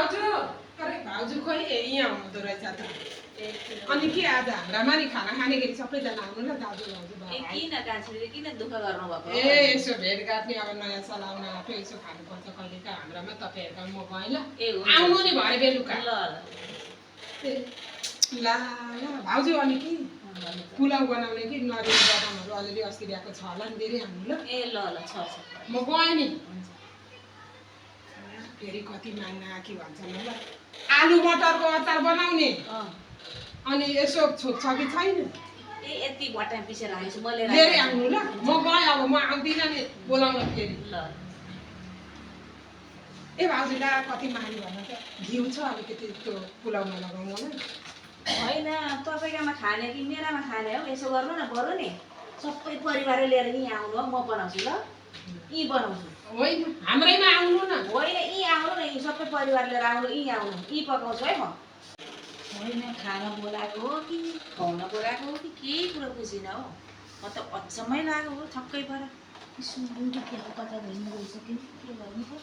भाउजू अरे भाउजू खोइ यहाँ हुँदो रहेछ त अनि के आज हाम्रामा नि खाना खाने गरी सबैजना आउनु ल दाजु भाउजू किन कान्छीले किन दुःख गर्नु भएको ए यसो भेटघाट नि अब नयाँ साल आउन आँट्यो यसो खानुपर्छ कहिलेका हाम्रामा तपाईँहरूका म गएँ ल आउनु नि भरे बेलुका ल ल भाउजू अनि के पुलाउ बनाउने कि नरिवल बदामहरू अलिअलि अस्ति ल्याएको छ होला नि धेरै हाल्नु ल ए ल ल छ म गएँ नि फेरि कति माग्न के भन्छन् ल आलु मटरको अचार बनाउने अनि यसो छुट छ कि छैन ए यति बटाम पिसेर राखेको छु मैले लिएरै आउनु ल म गएँ अब म आउँदिनँ नि बोलाउन फेरि ल ए भाउजू ला कति माग्नु भन्नु त घिउ छ अलिकति त्यो पुलाउमा लगाउनु होइन तपाईँकोमा खाने कि मेरामा खाने हो यसो गर्नु न बरु नि सबै परिवार लिएर यहीँ आउनु हो म बनाउँछु ल यहीँ बनाउँछु होइन हाम्रैमा आउनु न होइन यहीँ आउनु न यहीँ सबै परिवार लिएर आउनु यहीँ आउनु यहीँ पकाउँछु है म होइन खाना बोलाएको हो कि खुवाउन बोलाएको हो कि केही कुरो बुझिनँ हो म त अचम्मै लाग्यो हो छक्कै परेर सुँगुरको कता भइनु गइसक्यो के गर्नु त